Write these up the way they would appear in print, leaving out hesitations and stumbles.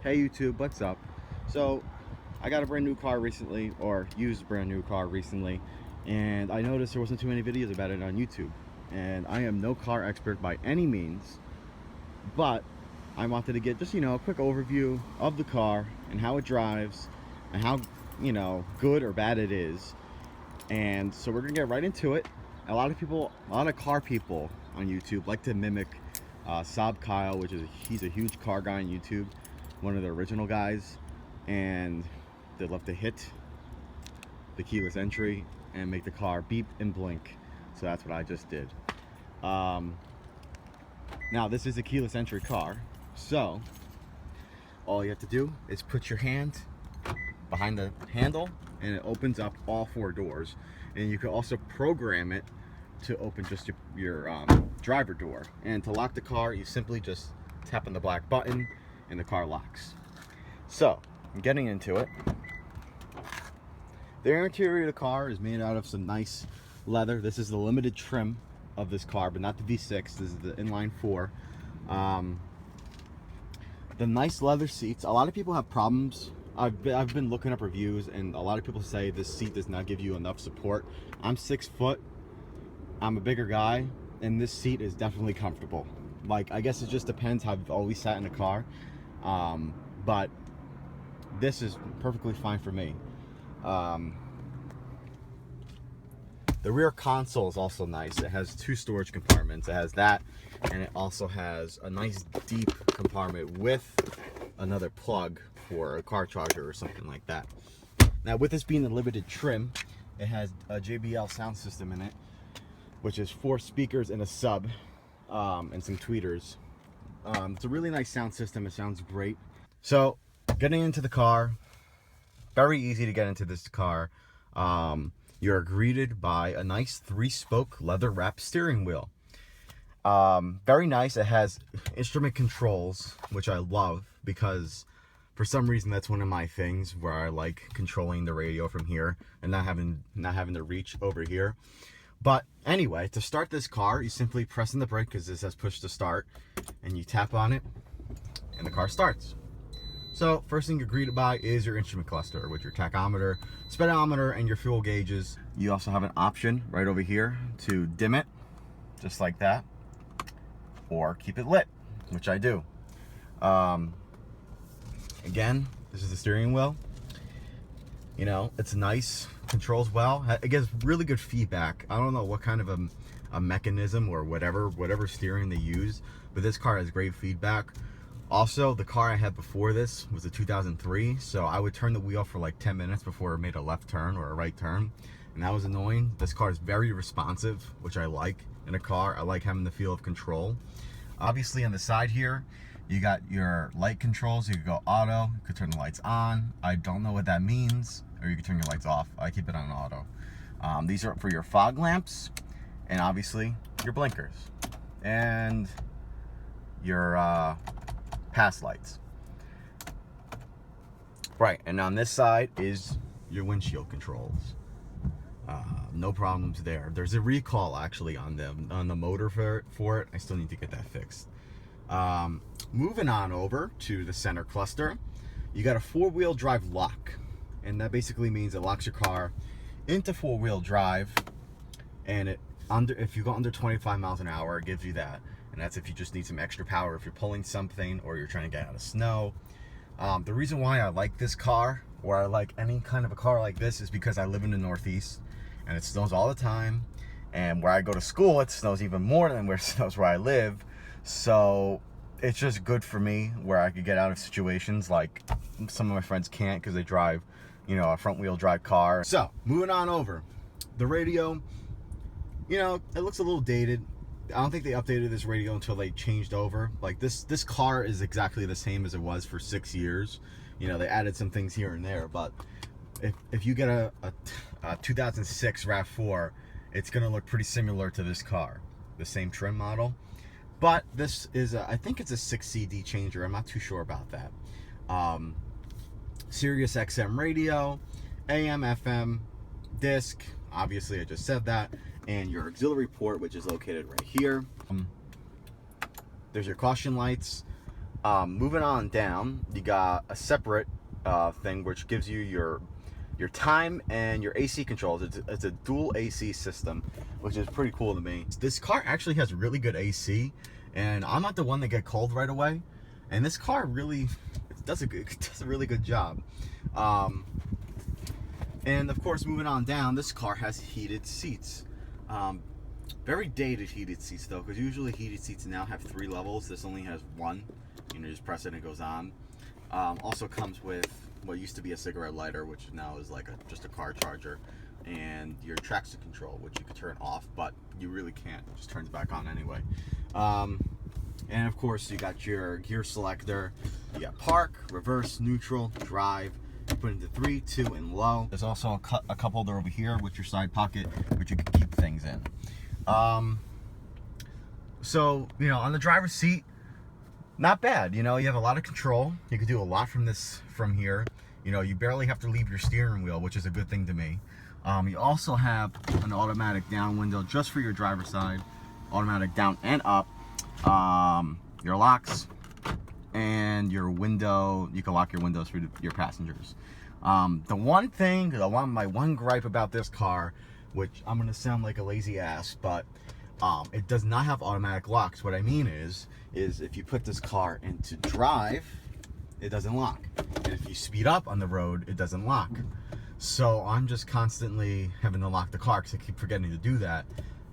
Hey YouTube, what's up? So I got a brand new car recently, or used a brand new car recently, and I noticed there wasn't too many videos about it on YouTube. And I am no car expert by any means, but I wanted to get just, a quick overview of the car and how it drives and how, good or bad it is. And so we're gonna get right into it. A lot of car people on YouTube like to mimic Saab Kyle, he's a huge car guy on YouTube, one of the original guys, and they love to hit the keyless entry and make the car beep and blink. So that's what I just did. Now this is a keyless entry car, so all you have to do is put your hand behind the handle and it opens up all four doors. And you can also program it to open just your driver door. And to lock the car, you simply just tap on the black button and the car locks. So, getting into it. The interior of the car is made out of some nice leather. This is the limited trim of this car, but not the V6. This is the inline 4. The nice leather seats. A lot of people have problems. I've been looking up reviews, and a lot of people say this seat does not give you enough support. I'm 6 foot. I'm a bigger guy, and this seat is definitely comfortable. Like, I guess it just depends how I've always sat in a car. But this is perfectly fine for me. The rear console is also nice. It has 2 storage compartments. It has that, and it also has a nice deep compartment with another plug for a car charger or something like that. Now, with this being the limited trim, it has a JBL sound system in it, which is 4 speakers and a sub, and some tweeters. It's a really nice sound system. It sounds great. So, getting into the car, very easy to get into this car. You're greeted by a nice 3-spoke leather wrapped steering wheel. Very nice. It has instrument controls, which I love because for some reason that's one of my things where I like controlling the radio from here and not having to reach over here. But anyway, to start this car, you simply press on the brake because this says push to start, and you tap on it and the car starts. So first thing you're greeted by is your instrument cluster with your tachometer, speedometer, and your fuel gauges. You also have an option right over here to dim it, just like that, or keep it lit, which I do. Again, this is the steering wheel. You know, it's nice, controls well. It gets really good feedback. I don't know what kind of a mechanism or whatever steering they use, but this car has great feedback. Also, the car I had before this was a 2003, so I would turn the wheel for like 10 minutes before it made a left turn or a right turn, and that was annoying. This car is very responsive, which I like in a car. I like having the feel of control. Obviously, on the side here, you got your light controls. You could go auto, you could turn the lights on. I don't know what that means, or you could turn your lights off. I keep it on auto. These are for your fog lamps, and obviously your blinkers, and your pass lights. Right, and on this side is your windshield controls. No problems there. There's a recall actually on the motor for it. I still need to get that fixed. Moving on over to the center cluster, you got a 4-wheel drive lock, and that basically means it locks your car into 4-wheel drive, and if you go under 25 miles an hour, it gives you that. And that's if you just need some extra power, if you're pulling something or you're trying to get out of snow. The reason why I like this car, or I like any kind of a car like this, is because I live in the Northeast and it snows all the time. And where I go to school, it snows even more than where it snows where I live. So it's just good for me where I could get out of situations like some of my friends can't because they drive, a front wheel drive car. So moving on over, the radio, it looks a little dated. I don't think they updated this radio until they changed over. Like this car is exactly the same as it was for 6 years. They added some things here and there, but if you get a 2006 RAV4, it's gonna look pretty similar to this car, the same trim model. But this is I think it's a 6 CD changer. I'm not too sure about that. Sirius XM radio, AM, FM, disc. Obviously, I just said that. And your auxiliary port, which is located right here. There's your caution lights. Moving on down, you got a separate thing which gives you your time and your AC controls. It's a dual AC system, which is pretty cool to me. This car actually has really good AC, and I'm not the one that get cold right away. And this car really does a really good job. And of course, moving on down, this car has heated seats. Very dated heated seats though, because usually heated seats now have 3 levels. This only has 1. You know, just press it and it goes on. Also comes with what used to be a cigarette lighter, which now is like just a car charger, and your traction control, which you could turn off, but you really can't. It just turns back on anyway. And of course, you got your gear selector. You got park, reverse, neutral, drive. You put into 3, 2, and low. There's also a cup holder over here with your side pocket, which you can keep things in. So, you know, on the driver's seat, not bad. You know, you have a lot of control. You can do a lot from here. You know, you barely have to leave your steering wheel, which is a good thing to me. You also have an automatic down window just for your driver's side, automatic down and up, your locks, and your window. You can lock your windows for your passengers. My one gripe about this car, which I'm gonna sound like a lazy ass, but it does not have automatic locks. What I mean is if you put this car into drive, it doesn't lock. And if you speed up on the road, it doesn't lock. So I'm just constantly having to lock the car because I keep forgetting to do that.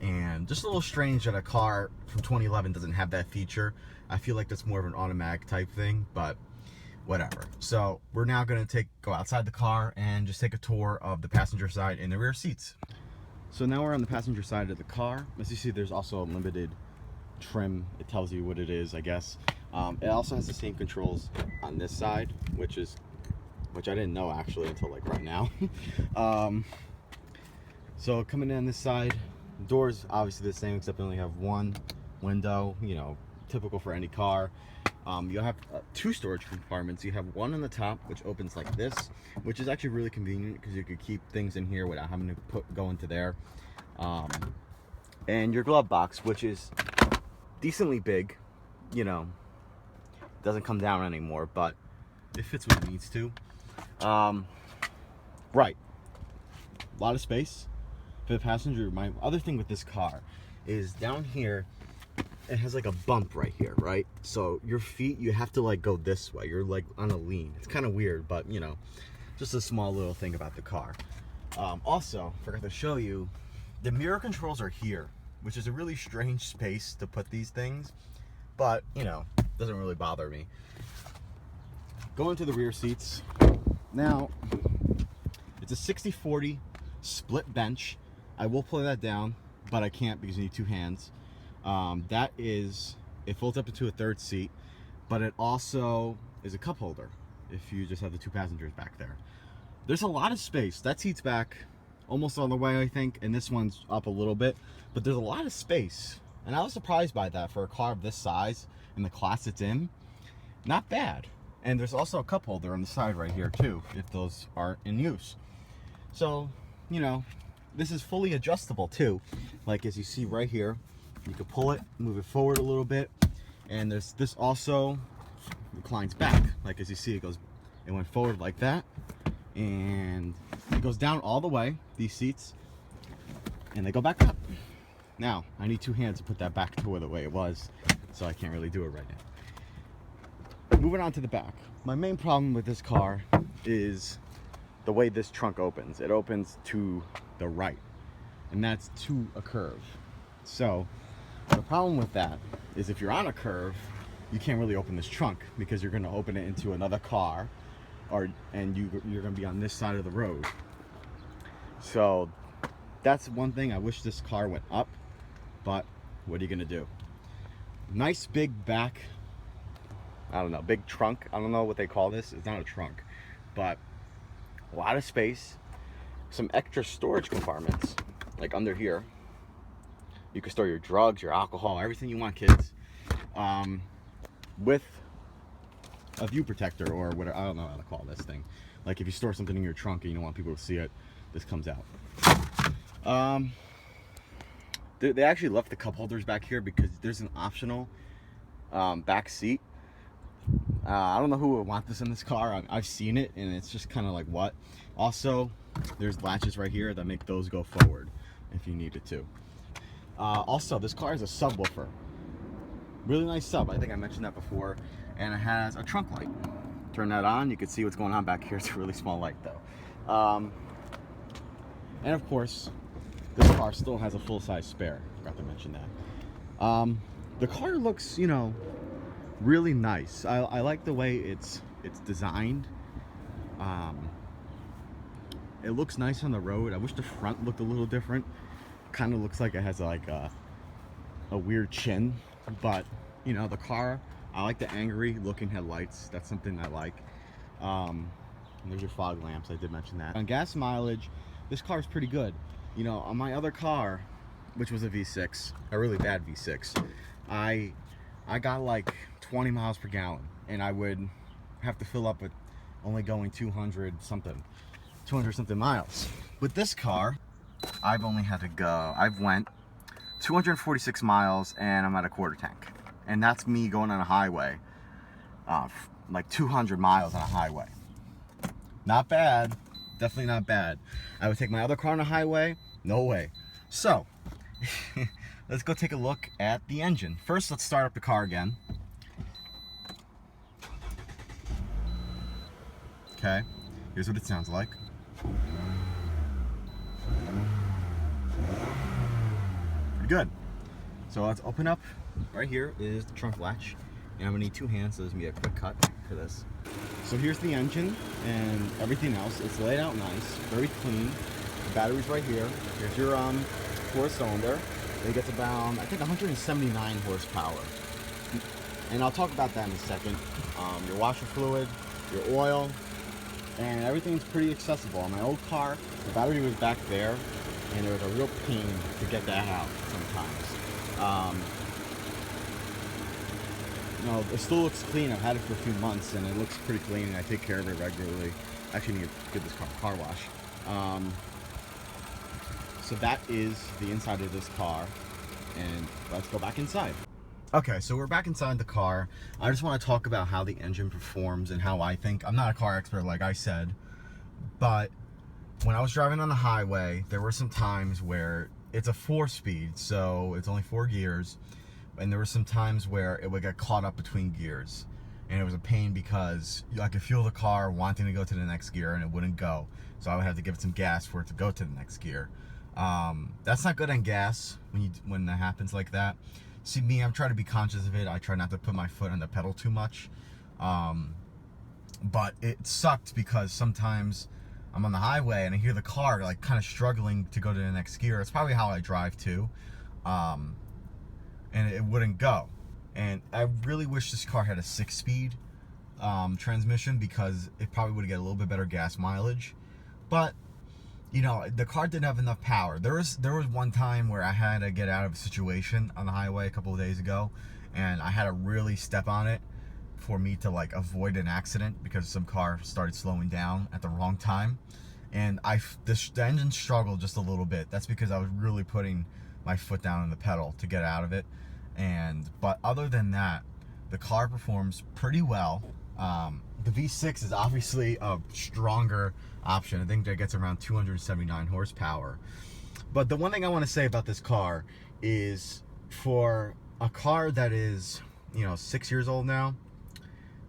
And just a little strange that a car from 2011 doesn't have that feature. I feel like that's more of an automatic type thing, but whatever. So we're now gonna go outside the car and just take a tour of the passenger side and the rear seats. So now we're on the passenger side of the car. As you see, there's also a limited trim. It tells you what it is, I guess. It also has the same controls on this side, which I didn't know actually until like right now. So coming in this side, doors obviously the same, except they only have 1 window, you know, typical for any car. You'll have 2 storage compartments. You have one on the top, which opens like this, which is actually really convenient because you could keep things in here without having to go into there. And your glove box, which is decently big, you know, doesn't come down anymore, but it fits what it needs to. Right, a lot of space for the passenger. My other thing with this car is down here, it has like a bump right here, right? So your feet, you have to like go this way. You're like on a lean. It's kind of weird, but you know, just a small little thing about the car. Also, forgot to show you, the mirror controls are here, which is a really strange space to put these things, but you know, doesn't really bother me. Going to the rear seats. Now, it's a 60/40 split bench. I will pull that down, but I can't because you need 2 hands. It folds up into a 3rd seat, but it also is a cup holder if you just have the 2 passengers back there. There's a lot of space. That seat's back almost all the way, I think, and this one's up a little bit, but there's a lot of space, and I was surprised by that for a car of this size and the class it's in. Not bad. And there's also a cup holder on the side right here too, if those aren't in use. So, you know, this is fully adjustable too. Like as you see right here, you can pull it, move it forward a little bit, and this also reclines back. Like as you see, it went forward like that, and it goes down all the way, these seats, and they go back up. Now, I need 2 hands to put that back to the way it was, so I can't really do it right now. Moving on to the back. My main problem with this car is the way this trunk opens. It opens to the right, and that's to a curve. So the problem with that is if you're on a curve, you can't really open this trunk because you're going to open it into another car, and you're going to be on this side of the road. So that's one thing. I wish this car went up, but what are you going to do? Nice big back, I don't know, big trunk. I don't know what they call this. It's not a trunk, but a lot of space. Some extra storage compartments, like under here. You can store your drugs, your alcohol, everything you want, kids. With a view protector or whatever. I don't know how to call this thing. Like if you store something in your trunk and you don't want people to see it, this comes out. They actually left the cup holders back here because there's an optional back seat I don't know who would want this in this car. I've seen it, and it's just kind of like, what? Also, there's latches right here that make those go forward if you needed to. Also, this car is a subwoofer. Really nice sub. I think I mentioned that before. And it has a trunk light. Turn that on, you can see what's going on back here. It's a really small light though. And of course, this car still has a full-size spare. Forgot to mention that. The car looks, you know, really nice. I like the way it's designed. It looks nice on the road. I wish the front looked a little different. Kind of looks like it has like a weird chin, but you know, the car, I like the angry looking headlights. That's something I like. And there's your fog lamps. I did mention that. On gas mileage, this car is pretty good. You know, on my other car, which was a V6, a really bad V6, I got like 20 miles per gallon, and I would have to fill up with only going 200 something miles. With this car, I've only had to go, I've went 246 miles and I'm at a quarter tank. And that's me going on a highway, like 200 miles on a highway. Not bad, definitely not bad. I would take my other car on a highway, no way. So, let's go take a look at the engine. First, let's start up the car again. Okay, here's what it sounds like. Pretty good. So let's open up. Right here is the trunk latch. And I'm gonna need 2 hands, so there's gonna be a quick cut for this. So here's the engine and everything else. It's laid out nice, very clean. The battery's right here. Here's your 4-cylinder. It gets about, I think, 179 horsepower. And I'll talk about that in a second. Your washer fluid, your oil, and everything's pretty accessible. On my old car, the battery was back there, and it was a real pain to get that out sometimes. You know, it still looks clean. I've had it for a few months, and it looks pretty clean, and I take care of it regularly. Actually, need to give this car wash. So that is the inside of this car, and let's go back inside. Okay, so we're back inside the car. I just want to talk about how the engine performs and how I think. I'm not a car expert, like I said, but when I was driving on the highway, there were some times where it's a 4-speed, so it's only 4 gears, and there were some times where it would get caught up between gears, and it was a pain because I could feel the car wanting to go to the next gear and it wouldn't go, so I would have to give it some gas for it to go to the next gear. That's not good on gas when that happens like that. See me, I'm trying to be conscious of it. I try not to put my foot on the pedal too much. But it sucked because sometimes I'm on the highway and I hear the car like kind of struggling to go to the next gear. It's probably how I drive too. And it wouldn't go. And I really wish this car had a 6-speed transmission, because it probably would get a little bit better gas mileage. But you know, the car didn't have enough power. There was one time where I had to get out of a situation on the highway a couple of days ago, and I had to really step on it for me to like avoid an accident, because some car started slowing down at the wrong time, and the engine struggled just a little bit. That's because I was really putting my foot down on the pedal to get out of it. But other than that, the car performs pretty well. The V6 is obviously a stronger option. I think that gets around 279 horsepower. But the one thing I want to say about this car is, for a car that is, you know, 6 years old now,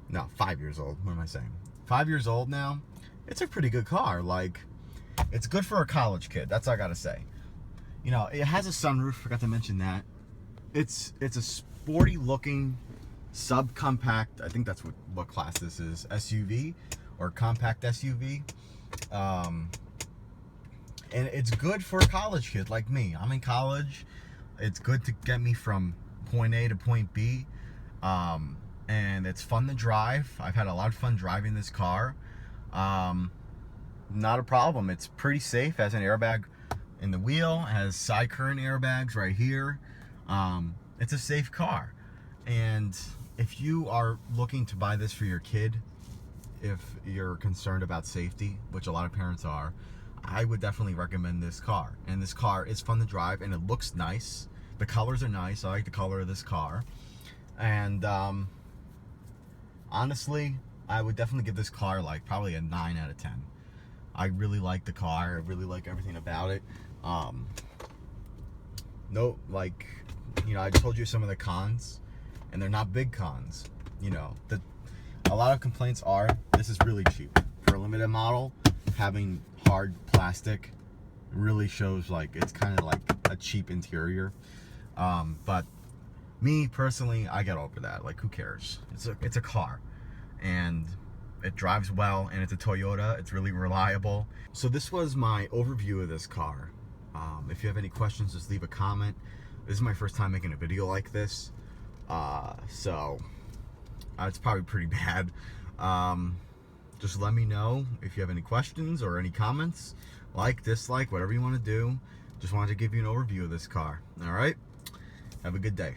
no, 5 years old, what am I saying? 5 years old now, it's a pretty good car. Like, it's good for a college kid, that's all I gotta say. You know, it has a sunroof, forgot to mention that. It's a sporty looking subcompact, I think that's what class this is, SUV or compact SUV. And it's good for a college kid like me. I'm in college. It's good to get me from point A to point B. And it's fun to drive. I've had a lot of fun driving this car. Not a problem. It's pretty safe. It has an airbag in the wheel. It has side current airbags right here. It's a safe car. And if you are looking to buy this for your kid, if you're concerned about safety, which a lot of parents are, I would definitely recommend this car. And this car is fun to drive, and it looks nice. The colors are nice. I like the color of this car. And honestly, I would definitely give this car like probably a 9 out of 10. I really like the car. I really like everything about it. No, like, you know, I told you some of the cons, and they're not big cons. You know, a lot of complaints are this is really cheap for a limited model. Having hard plastic really shows like it's kind of like a cheap interior. But me personally, I get over that. Like, who cares? It's a car, and it drives well, and it's a Toyota. It's really reliable. So this was my overview of this car. If you have any questions, just leave a comment. This is my first time making a video like this, so it's probably pretty bad. Just let me know if you have any questions or any comments. Like, dislike, whatever you want to do. Just wanted to give you an overview of this car. All right? Have a good day.